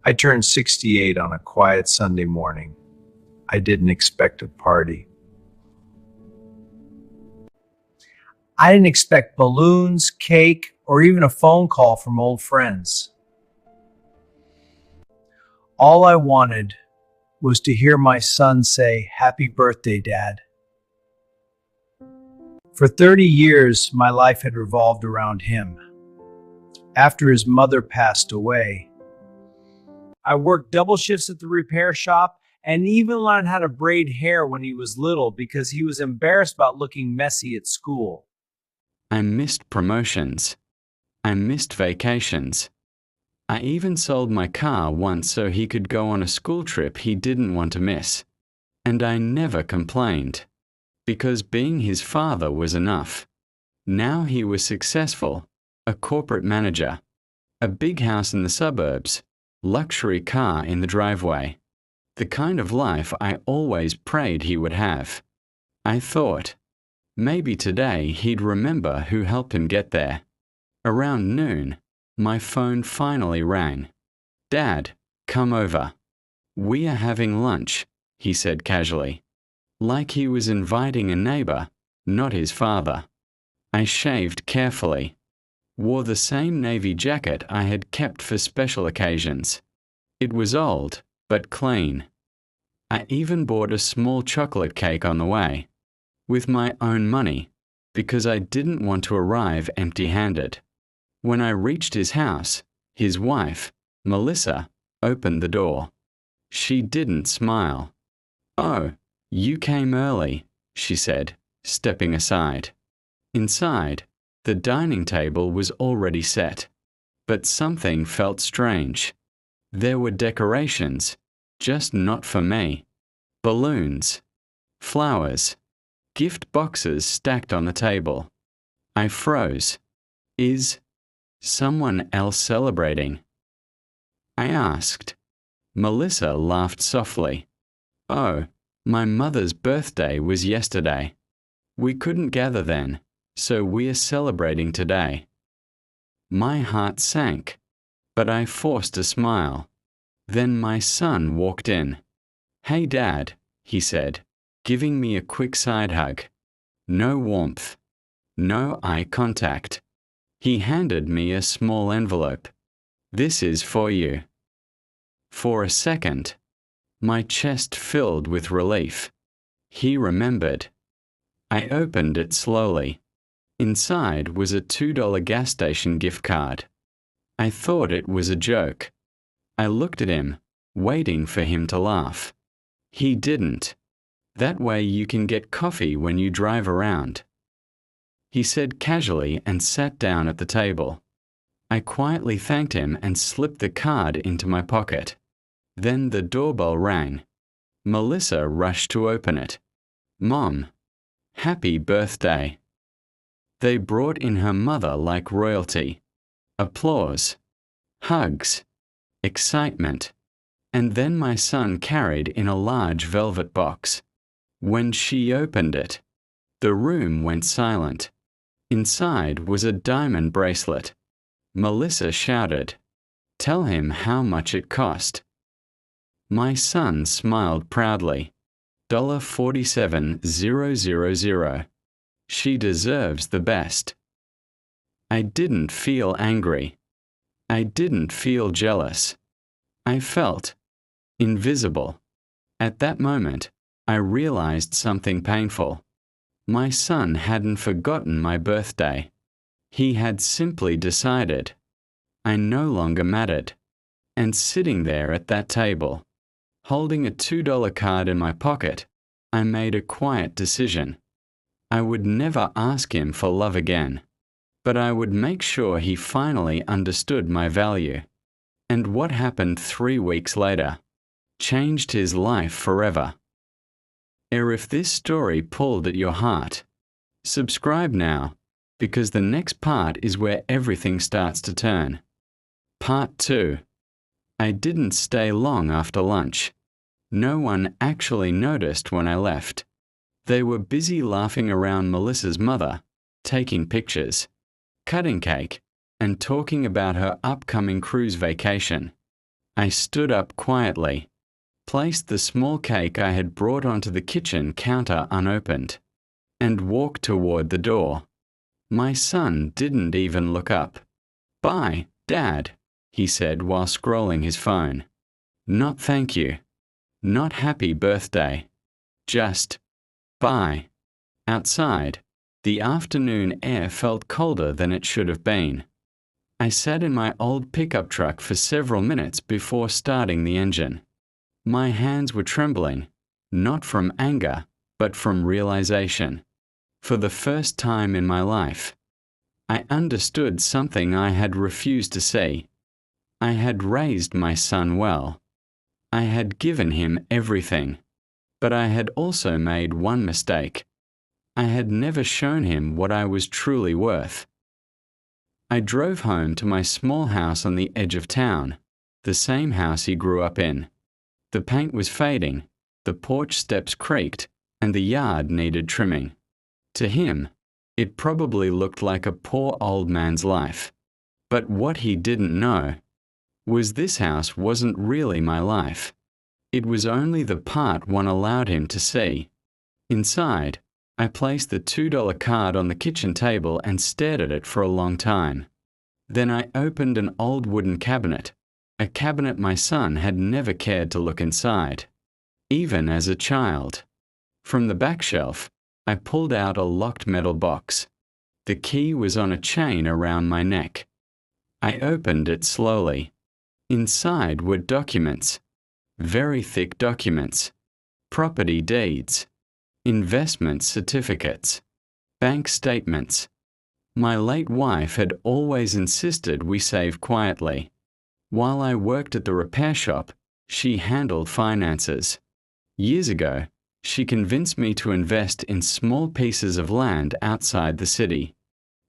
I turned 68 on a quiet Sunday morning. I didn't expect a party. I didn't expect balloons, cake, or even a phone call from old friends. All I wanted was to hear my son say, "Happy birthday, Dad." For 30 years, my life had revolved around him. After his mother passed away, I worked double shifts at the repair shop and even learned how to braid hair when he was little because he was embarrassed about looking messy at school. I missed promotions. I missed vacations. I even sold my car once so he could go on a school trip he didn't want to miss. And I never complained, because being his father was enough. Now he was successful, a corporate manager, a big house in the suburbs, luxury car in the driveway. The kind of life I always prayed he would have. I thought, maybe today he'd remember who helped him get there. Around noon, my phone finally rang. "Dad, come over. We are having lunch," he said casually, like he was inviting a neighbor, not his father. I shaved carefully, wore the same navy jacket I had kept for special occasions. It was old, but clean. I even bought a small chocolate cake on the way, with my own money, because I didn't want to arrive empty-handed. When I reached his house, his wife, Melissa, opened the door. She didn't smile. "Oh, you came early," she said, stepping aside. Inside, the dining table was already set, but something felt strange. There were decorations, just not for me. Balloons, flowers, gift boxes stacked on the table. I froze. Is someone else celebrating? I asked. Melissa laughed softly. "Oh, my mother's birthday was yesterday. We couldn't gather then, so we're celebrating today." My heart sank, but I forced a smile. Then my son walked in. "Hey, Dad," he said, giving me a quick side hug. No warmth, no eye contact. He handed me a small envelope. "This is for you." For a second, my chest filled with relief. He remembered. I opened it slowly. Inside was a $2 gas station gift card. I thought it was a joke. I looked at him, waiting for him to laugh. He didn't. "That way you can get coffee when you drive around," he said casually and sat down at the table. I quietly thanked him and slipped the card into my pocket. Then the doorbell rang. Melissa rushed to open it. "Mom, happy birthday." They brought in her mother like royalty. Applause, hugs, excitement, and then my son carried in a large velvet box. When she opened it, the room went silent. Inside was a diamond bracelet. Melissa shouted, "Tell him how much it cost." My son smiled proudly. $47,000. She deserves the best. I didn't feel angry. I didn't feel jealous. I felt invisible. At that moment, I realized something painful. My son hadn't forgotten my birthday. He had simply decided I no longer mattered. And sitting there at that table, holding a $2 card in my pocket, I made a quiet decision. I would never ask him for love again, but I would make sure he finally understood my value. And what happened 3 weeks later changed his life forever. If this story pulled at your heart, subscribe now, because the next part is where everything starts to turn. Part 2. I didn't stay long after lunch. No one actually noticed when I left. They were busy laughing around Melissa's mother, taking pictures, cutting cake, and talking about her upcoming cruise vacation. I stood up quietly, placed the small cake I had brought onto the kitchen counter unopened, and walked toward the door. My son didn't even look up. "Bye, Dad," he said while scrolling his phone. "Not thank you. Not happy birthday. Just bye." Outside, the afternoon air felt colder than it should have been. I sat in my old pickup truck for several minutes before starting the engine. My hands were trembling, not from anger, but from realization. For the first time in my life, I understood something I had refused to see. I had raised my son well. I had given him everything. But I had also made one mistake. I had never shown him what I was truly worth. I drove home to my small house on the edge of town, the same house he grew up in. The paint was fading, the porch steps creaked, and the yard needed trimming. To him, it probably looked like a poor old man's life. But what he didn't know was this house wasn't really my life. It was only the part one allowed him to see. Inside, I placed the $2 card on the kitchen table and stared at it for a long time. Then I opened an old wooden cabinet, a cabinet my son had never cared to look inside, even as a child. From the back shelf, I pulled out a locked metal box. The key was on a chain around my neck. I opened it slowly. Inside were documents, very thick documents, property deeds, investment certificates, bank statements. My late wife had always insisted we save quietly. While I worked at the repair shop, she handled finances. Years ago, she convinced me to invest in small pieces of land outside the city.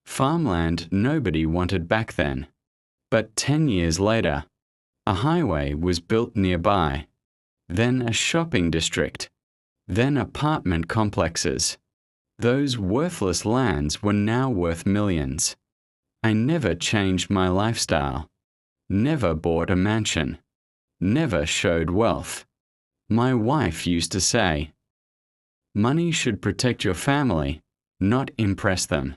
Farmland nobody wanted back then. But 10 years later, a highway was built nearby, then a shopping district, then apartment complexes. Those worthless lands were now worth millions. I never changed my lifestyle, never bought a mansion, never showed wealth. My wife used to say, "Money should protect your family, not impress them."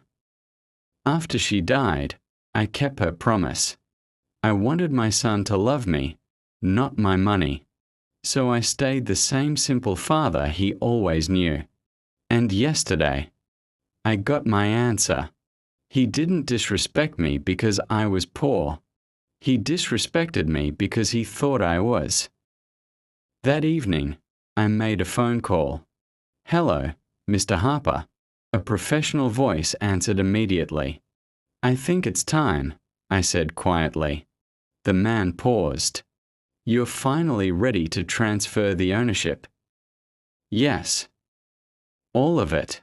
After she died, I kept her promise. I wanted my son to love me, not my money. So I stayed the same simple father he always knew. And yesterday, I got my answer. He didn't disrespect me because I was poor. He disrespected me because he thought I was. That evening, I made a phone call. "Hello, Mr. Harper." A professional voice answered immediately. "I think it's time," I said quietly. The man paused. "You're finally ready to transfer the ownership?" "Yes." "All of it?"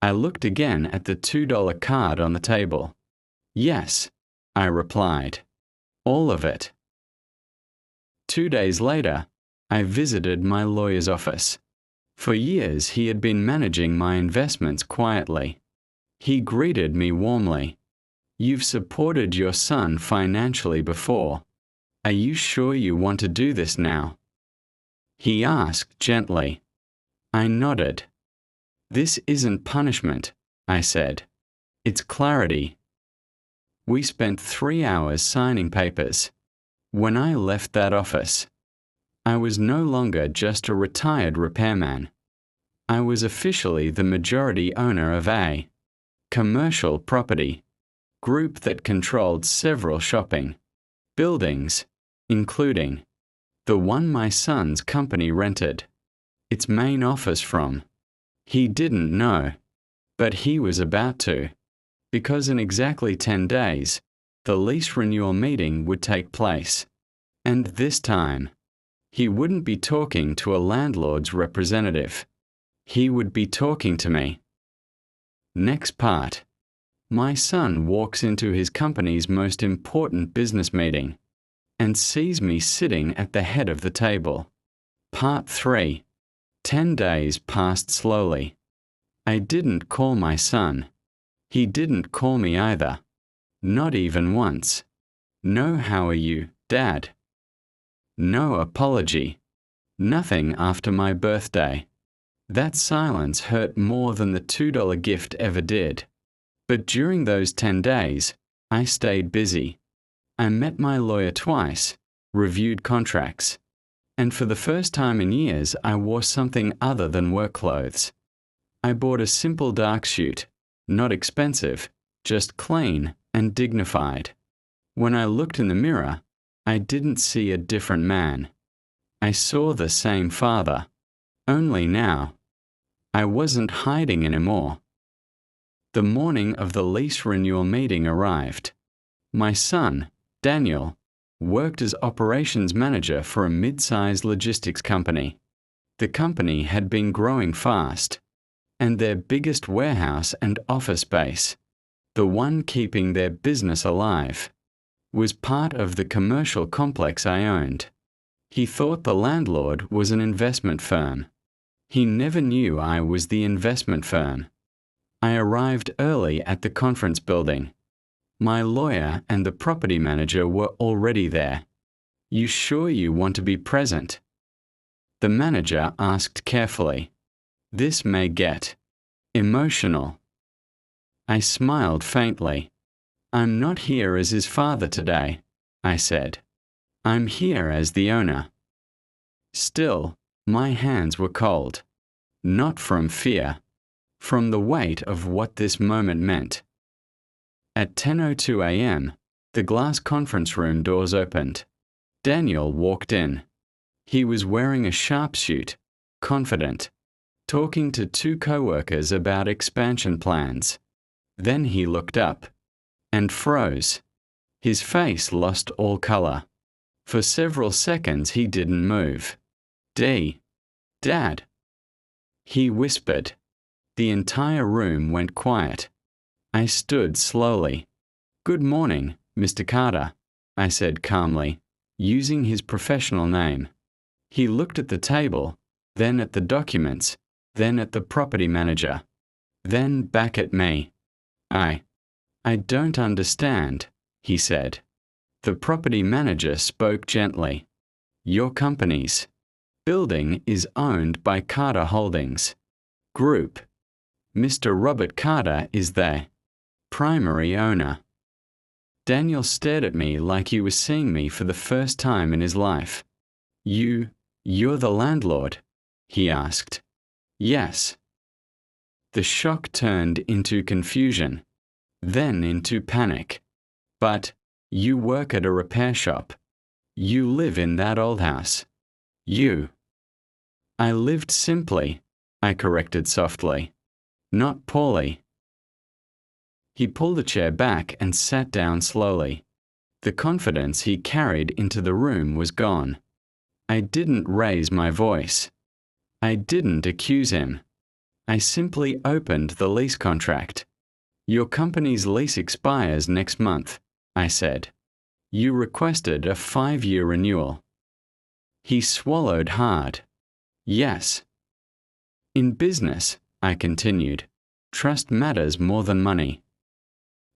I looked again at the $2 card on the table. "Yes," I replied. "All of it." 2 days later, I visited my lawyer's office. For years, he had been managing my investments quietly. He greeted me warmly. "You've supported your son financially before. Are you sure you want to do this now?" He asked gently. I nodded. "This isn't punishment," I said. "It's clarity." We spent 3 hours signing papers. When I left that office, I was no longer just a retired repairman. I was officially the majority owner of a commercial property group that controlled several shopping buildings, including the one my son's company rented its main office from. He didn't know, but he was about to, because in exactly 10 days, the lease renewal meeting would take place. And this time, he wouldn't be talking to a landlord's representative. He would be talking to me. Next part. My son walks into his company's most important business meeting and sees me sitting at the head of the table. Part 3. 10 days passed slowly. I didn't call my son. He didn't call me either. Not even once. "No, how are you, Dad?" No apology. Nothing after my birthday. That silence hurt more than the $2 gift ever did. But during those 10 days, I stayed busy. I met my lawyer twice, reviewed contracts, and for the first time in years, I wore something other than work clothes. I bought a simple dark suit, not expensive, just clean and dignified. When I looked in the mirror, I didn't see a different man. I saw the same father. Only now, I wasn't hiding anymore. The morning of the lease renewal meeting arrived. My son, Daniel, worked as operations manager for a mid-sized logistics company. The company had been growing fast, and their biggest warehouse and office space, the one keeping their business alive, was part of the commercial complex I owned. He thought the landlord was an investment firm. He never knew I was the investment firm. I arrived early at the conference building. My lawyer and the property manager were already there. "You sure you want to be present?" The manager asked carefully. "This may get emotional." I smiled faintly. "I'm not here as his father today," I said. "I'm here as the owner." Still, my hands were cold. Not from fear, from the weight of what this moment meant. At 10:02 a.m., the glass conference room doors opened. Daniel walked in. He was wearing a sharp suit, confident, talking to two co-workers about expansion plans. Then he looked up and froze. His face lost all color. For several seconds he didn't move. Dad. He whispered. The entire room went quiet. I stood slowly. "Good morning, Mr. Carter," I said calmly, using his professional name. He looked at the table, then at the documents, then at the property manager, then back at me. I don't understand," he said. The property manager spoke gently. "Your company's building is owned by Carter Holdings Group. Mr. Robert Carter is the primary owner." Daniel stared at me like he was seeing me for the first time in his life. You're the landlord?" he asked. "Yes." The shock turned into confusion, then into panic. "But you work at a repair shop. You live in that old house. I lived simply," I corrected softly. "Not poorly." He pulled a chair back and sat down slowly. The confidence he carried into the room was gone. I didn't raise my voice. I didn't accuse him. I simply opened the lease contract. "Your company's lease expires next month," I said. "You requested a 5-year renewal." He swallowed hard. "Yes." "In business," I continued, "trust matters more than money."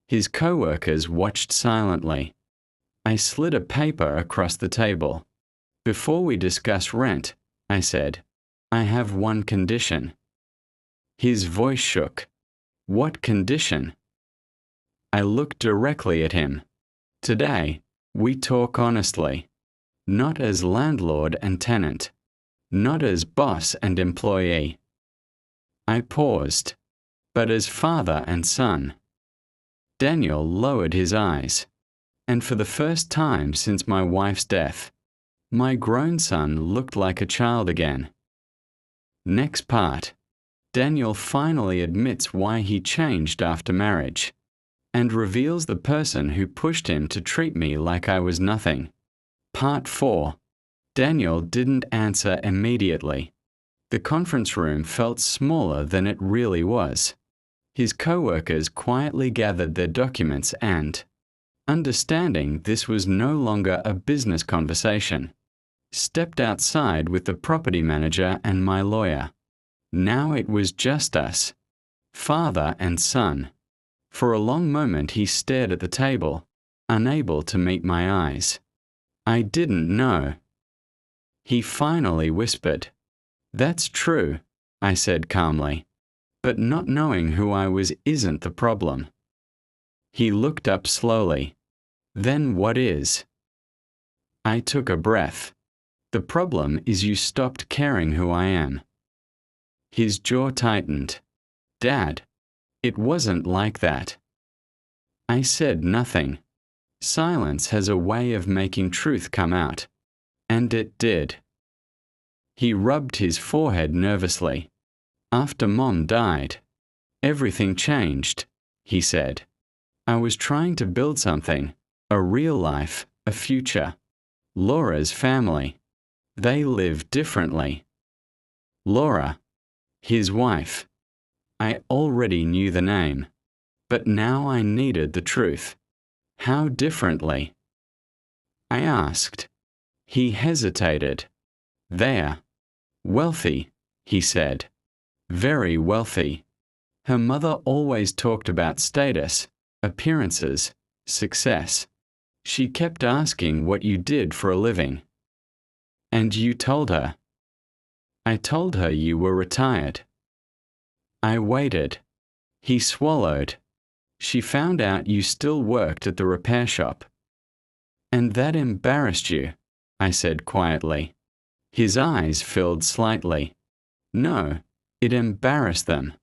His co-workers watched silently. I slid a paper across the table. "Before we discuss rent," I said, "I have one condition." His voice shook. "What condition?" I looked directly at him. "Today, we talk honestly. Not as landlord and tenant. Not as boss and employee." I paused. "But as father and son." Daniel lowered his eyes. And for the first time since my wife's death, my grown son looked like a child again. Next part. Daniel finally admits why he changed after marriage, and reveals the person who pushed him to treat me like I was nothing. Part 4. Daniel didn't answer immediately. The conference room felt smaller than it really was. His co-workers quietly gathered their documents and, understanding this was no longer a business conversation, stepped outside with the property manager and my lawyer. Now it was just us, father and son. For a long moment he stared at the table, unable to meet my eyes. I didn't know. He finally whispered. That's true, I said calmly. But not knowing who I was isn't the problem. He looked up slowly. Then what is? I took a breath. The problem is you stopped caring who I am. His jaw tightened. Dad, it wasn't like that. I said nothing. Silence has a way of making truth come out. And it did. He rubbed his forehead nervously. After Mom died, everything changed, he said. I was trying to build something, a real life, a future. Laura's family. They lived differently. Laura, his wife. I already knew the name, but now I needed the truth. How differently? I asked. He hesitated. There. Wealthy, he said. Very wealthy. Her mother always talked about status, appearances, success. She kept asking what you did for a living. And you told her. I told her you were retired. I waited. He swallowed. She found out you still worked at the repair shop. And that embarrassed you, I said quietly. His eyes filled slightly. No, it embarrassed them.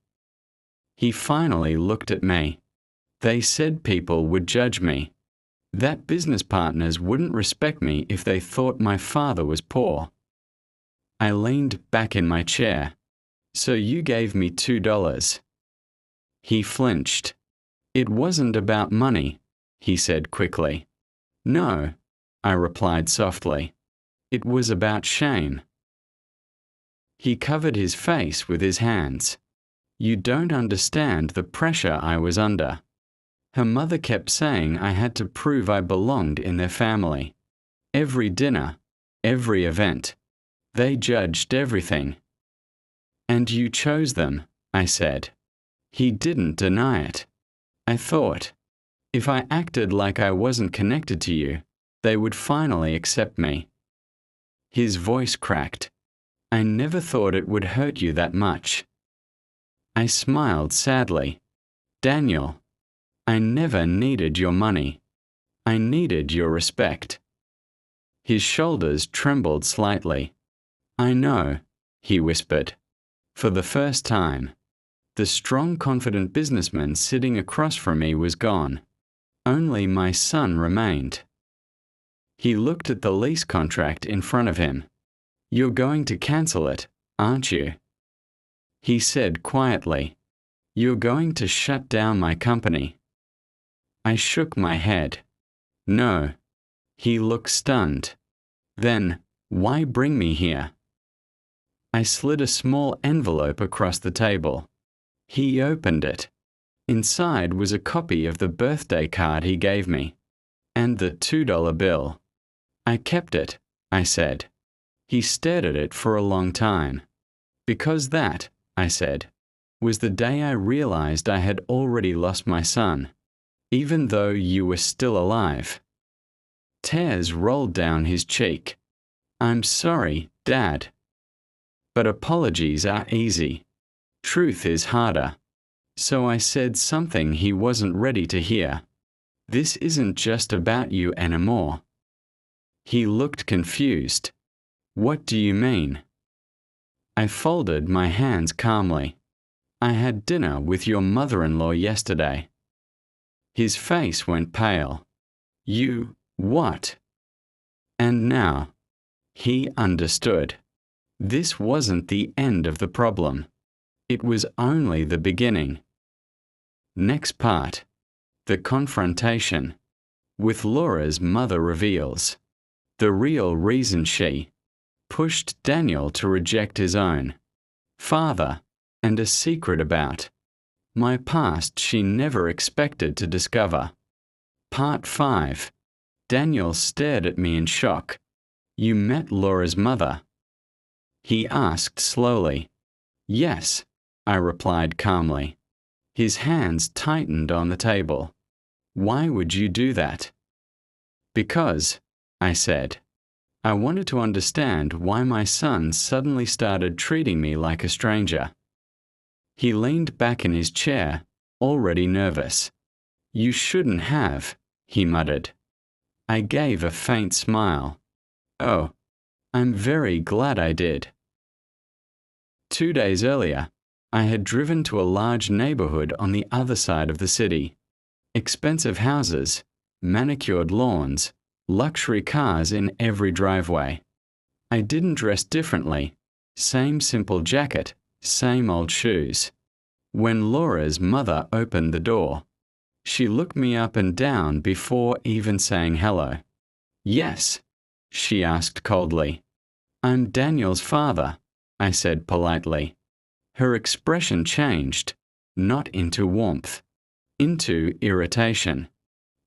He finally looked at me. They said people would judge me. That business partners wouldn't respect me if they thought my father was poor. I leaned back in my chair. So you gave me $2. He flinched. It wasn't about money, he said quickly. No, I replied softly. It was about shame. He covered his face with his hands. You don't understand the pressure I was under. Her mother kept saying I had to prove I belonged in their family. Every dinner, every event. They judged everything. And you chose them, I said. He didn't deny it. I thought, if I acted like I wasn't connected to you, they would finally accept me. His voice cracked. I never thought it would hurt you that much. I smiled sadly. Daniel, I never needed your money. I needed your respect. His shoulders trembled slightly. I know, he whispered. For the first time, the strong, confident businessman sitting across from me was gone. Only my son remained. He looked at the lease contract in front of him. You're going to cancel it, aren't you? He said quietly, You're going to shut down my company. I shook my head. No. He looked stunned. Then, why bring me here? I slid a small envelope across the table. He opened it. Inside was a copy of the birthday card he gave me, and the $2 bill. I kept it, I said. He stared at it for a long time. Because that, I said, was the day I realized I had already lost my son, even though you were still alive. Tears rolled down his cheek. I'm sorry, Dad. But apologies are easy. Truth is harder. So I said something he wasn't ready to hear. This isn't just about you anymore. He looked confused. What do you mean? I folded my hands calmly. I had dinner with your mother-in-law yesterday. His face went pale. You, what? And now, he understood. This wasn't the end of the problem. It was only the beginning. Next part. The confrontation. With Laura's mother reveals the real reason she pushed Daniel to reject his own father, and a secret about my past she never expected to discover. Part 5. Daniel stared at me in shock. You met Laura's mother? He asked slowly. Yes, I replied calmly. His hands tightened on the table. Why would you do that? Because, I said, I wanted to understand why my son suddenly started treating me like a stranger. He leaned back in his chair, already nervous. "You shouldn't have," he muttered. I gave a faint smile. "Oh, I'm very glad I did." 2 days earlier, I had driven to a large neighborhood on the other side of the city. Expensive houses, manicured lawns, luxury cars in every driveway. I didn't dress differently. Same simple jacket, same old shoes. When Laura's mother opened the door, she looked me up and down before even saying hello. "Yes?" she asked coldly. "I'm Daniel's father," I said politely. Her expression changed, not into warmth, into irritation.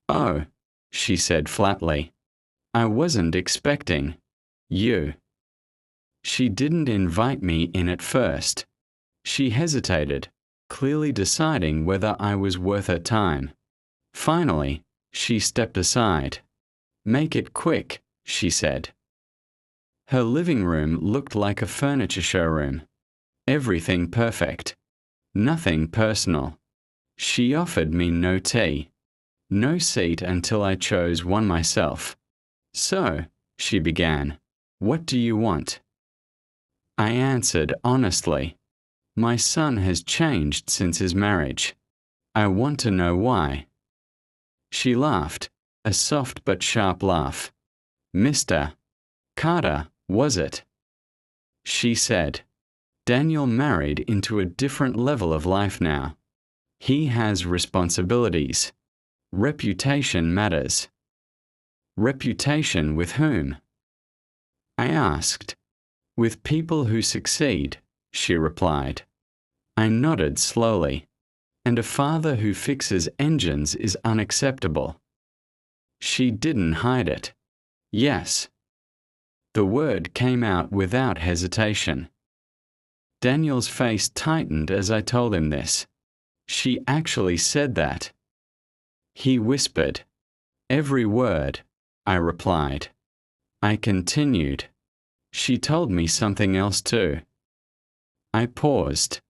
"Oh," she said flatly. "I wasn't expecting you." She didn't invite me in at first. She hesitated, clearly deciding whether I was worth her time. Finally, she stepped aside. "Make it quick," she said. Her living room looked like a furniture showroom. Everything perfect. Nothing personal. She offered me no tea. No seat until I chose one myself. "So," she began, "what do you want?" I answered honestly. "My son has changed since his marriage. I want to know why." She laughed, a soft but sharp laugh. "Mr. Carter, was it?" She said, "Daniel married into a different level of life now. He has responsibilities. Reputation matters." "Reputation with whom?" I asked. "With people who succeed," she replied. I nodded slowly. "And a father who fixes engines is unacceptable." She didn't hide it. "Yes." The word came out without hesitation. Daniel's face tightened as I told him this. "She actually said that." He whispered. "Every word," I replied. I continued. "She told me something else too." I paused.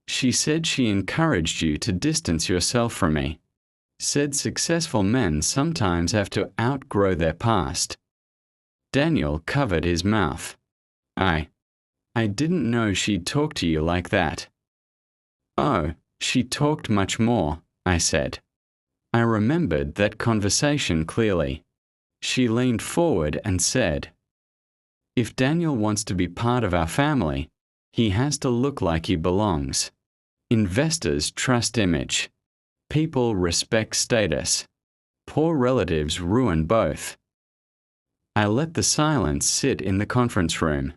"She said she encouraged you to distance yourself from me. Said successful men sometimes have to outgrow their past." Daniel covered his mouth. I didn't know she'd talk to you like that." "Oh, she talked much more," I said. I remembered that conversation clearly. She leaned forward and said, "If Daniel wants to be part of our family, he has to look like he belongs. Investors trust image. People respect status. Poor relatives ruin both." I let the silence sit in the conference room.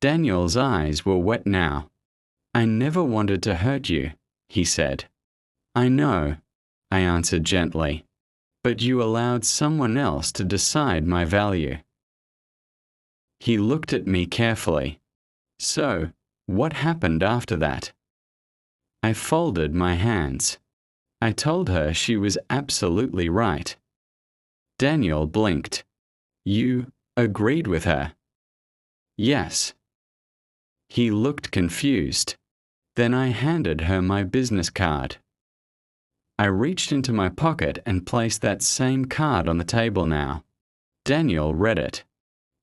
Daniel's eyes were wet now. "I never wanted to hurt you," he said. "I know," I answered gently, "but you allowed someone else to decide my value." He looked at me carefully. "So, what happened after that?" I folded my hands. I told her she was absolutely right. Daniel blinked. "You agreed with her?" "Yes." He looked confused. Then I handed her my business card. I reached into my pocket and placed that same card on the table now. Daniel read it.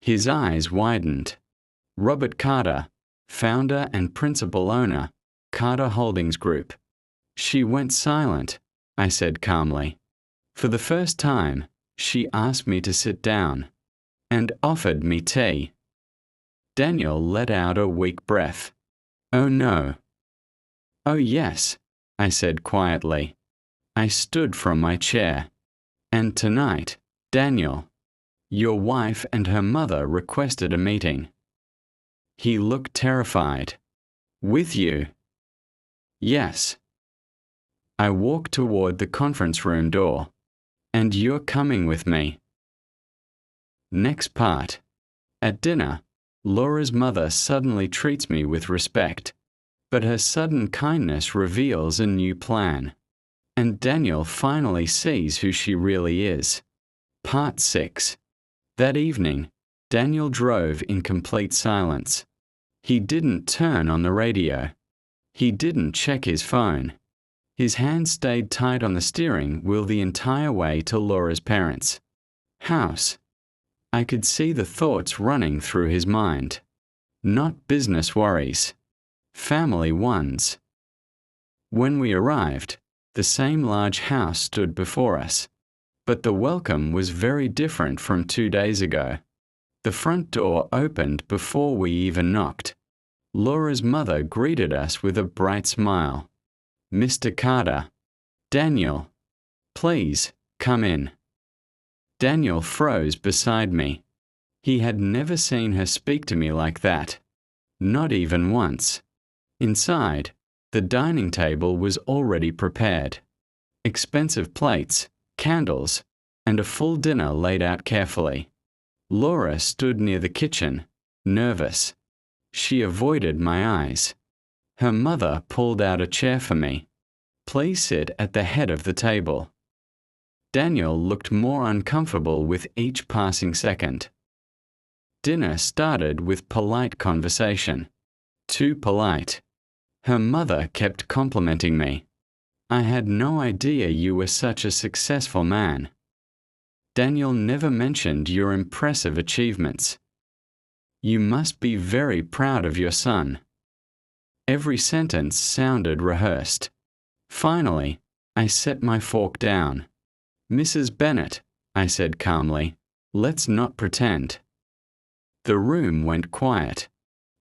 His eyes widened. "Robert Carter, founder and principal owner, Carter Holdings Group." She went silent, I said calmly. For the first time, she asked me to sit down and offered me tea. Daniel let out a weak breath. "Oh no." "Oh yes," I said quietly. I stood from my chair. "And tonight, Daniel, your wife and her mother requested a meeting." He looked terrified. "With you?" "Yes." I walked toward the conference room door. "And you're coming with me." Next part. At dinner, Laura's mother suddenly treats me with respect, but her sudden kindness reveals a new plan. And Daniel finally sees who she really is. Part 6. That evening, Daniel drove in complete silence. He didn't turn on the radio. He didn't check his phone. His hand stayed tight on the steering wheel the entire way to Laura's parents' house. I could see the thoughts running through his mind. Not business worries. Family ones. When we arrived, the same large house stood before us. But the welcome was very different from 2 days ago. The front door opened before we even knocked. Laura's mother greeted us with a bright smile. "Mr. Carter." "Daniel. Please, come in." Daniel froze beside me. He had never seen her speak to me like that. Not even once. Inside, the dining table was already prepared. Expensive plates, candles, and a full dinner laid out carefully. Laura stood near the kitchen, nervous. She avoided my eyes. Her mother pulled out a chair for me. "Please sit at the head of the table." Daniel looked more uncomfortable with each passing second. Dinner started with polite conversation. Too polite. Her mother kept complimenting me. "I had no idea you were such a successful man." "Daniel never mentioned your impressive achievements." "You must be very proud of your son." Every sentence sounded rehearsed. Finally, I set my fork down. "Mrs. Bennet," I said calmly, "let's not pretend." The room went quiet.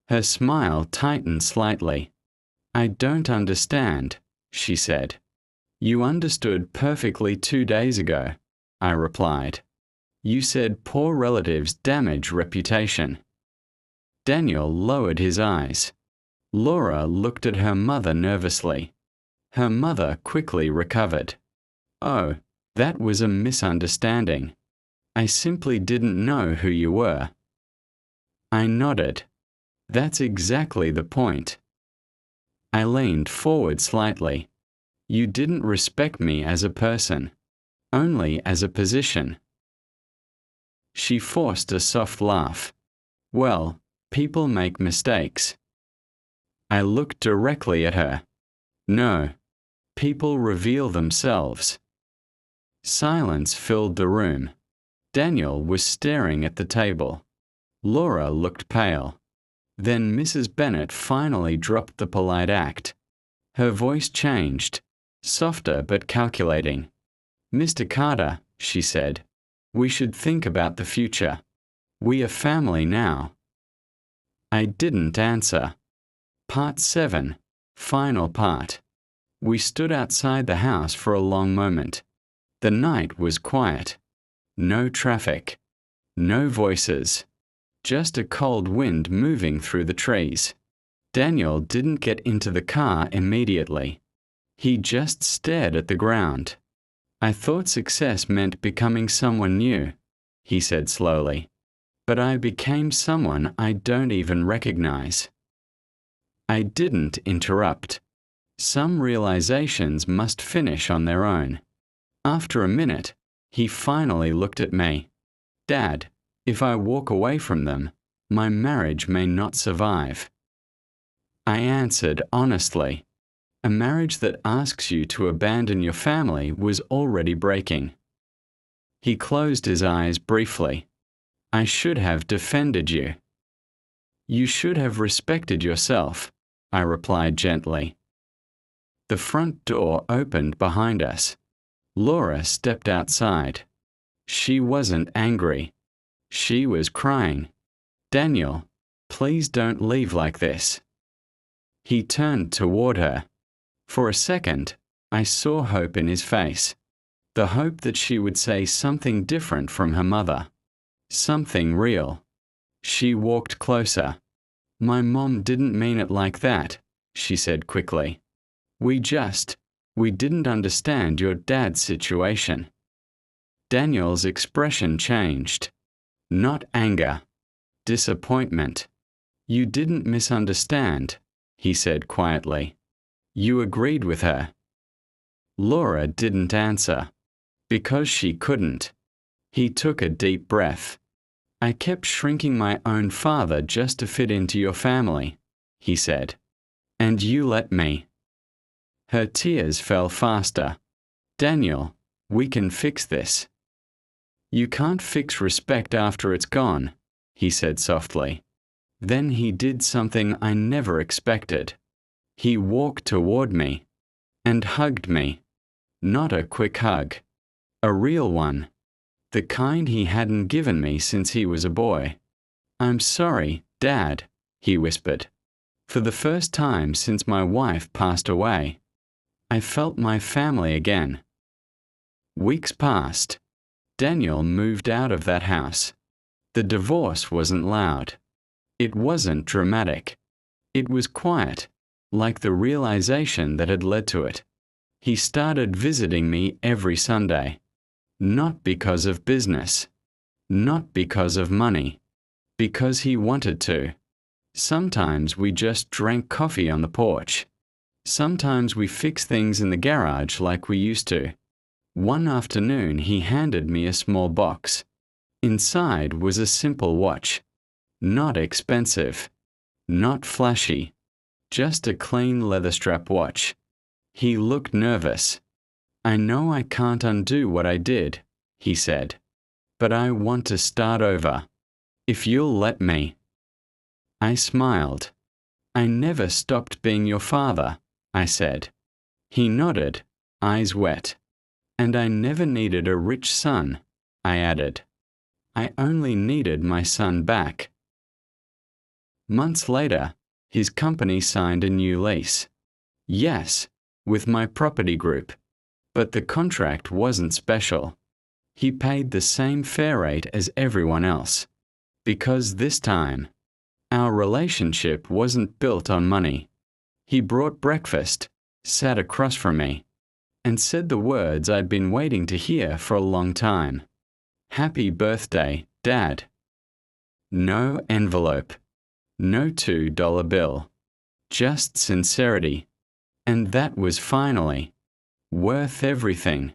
Her smile tightened slightly. "I don't understand," she said. "You understood perfectly 2 days ago," I replied. "You said poor relatives damage reputation." Daniel lowered his eyes. Laura looked at her mother nervously. Her mother quickly recovered. "Oh, that was a misunderstanding. I simply didn't know who you were." I nodded. "That's exactly the point." I leaned forward slightly. "You didn't respect me as a person, only as a position." She forced a soft laugh. "Well, people make mistakes." I looked directly at her. "No, people reveal themselves." Silence filled the room. Daniel was staring at the table. Laura looked pale. Then Mrs. Bennet finally dropped the polite act. Her voice changed, softer but calculating. "Mr. Carter," she said, "we should think about the future. We are family now." I didn't answer. Part 7. Final part. We stood outside the house for a long moment. The night was quiet. No traffic. No voices. Just a cold wind moving through the trees. Daniel didn't get into the car immediately. He just stared at the ground. "I thought success meant becoming someone new," he said slowly. "But I became someone I don't even recognize." I didn't interrupt. Some realizations must finish on their own. After a minute, he finally looked at me. "Dad, if I walk away from them, my marriage may not survive." I answered honestly. A marriage that asks you to abandon your family was already breaking. He closed his eyes briefly. "I should have defended you." "You should have respected yourself," I replied gently. The front door opened behind us. Laura stepped outside. She wasn't angry. She was crying. "Daniel, please don't leave like this." He turned toward her. For a second, I saw hope in his face. The hope that she would say something different from her mother. Something real. She walked closer. "My mom didn't mean it like that," she said quickly. We didn't understand your dad's situation." Daniel's expression changed. Not anger. Disappointment. "You didn't misunderstand," he said quietly. "You agreed with her." Laura didn't answer. Because she couldn't. He took a deep breath. I kept shrinking my own father just to fit into your family, he said. And you let me. Her tears fell faster. Daniel, we can fix this. You can't fix respect after it's gone, he said softly. Then he did something I never expected. He walked toward me and hugged me. Not a quick hug. A real one. The kind he hadn't given me since he was a boy. I'm sorry, Dad, he whispered. For the first time since my wife passed away. I felt my family again. Weeks passed. Daniel moved out of that house. The divorce wasn't loud. It wasn't dramatic. It was quiet, like the realization that had led to it. He started visiting me every Sunday. Not because of business. Not because of money. Because he wanted to. Sometimes we just drank coffee on the porch. Sometimes we fixed things in the garage like we used to. One afternoon he handed me a small box. Inside was a simple watch. Not expensive. Not flashy. Just a clean leather strap watch. He looked nervous. I know I can't undo what I did, he said. But I want to start over. If you'll let me. I smiled. I never stopped being your father, I said. He nodded, eyes wet. And I never needed a rich son, I added. I only needed my son back. Months later, his company signed a new lease. Yes, with my property group. But the contract wasn't special. He paid the same fair rate as everyone else. Because this time, our relationship wasn't built on money. He brought breakfast, sat across from me, and said the words I'd been waiting to hear for a long time. Happy birthday, Dad. No envelope. No $2 bill. Just sincerity. And that was finally worth everything.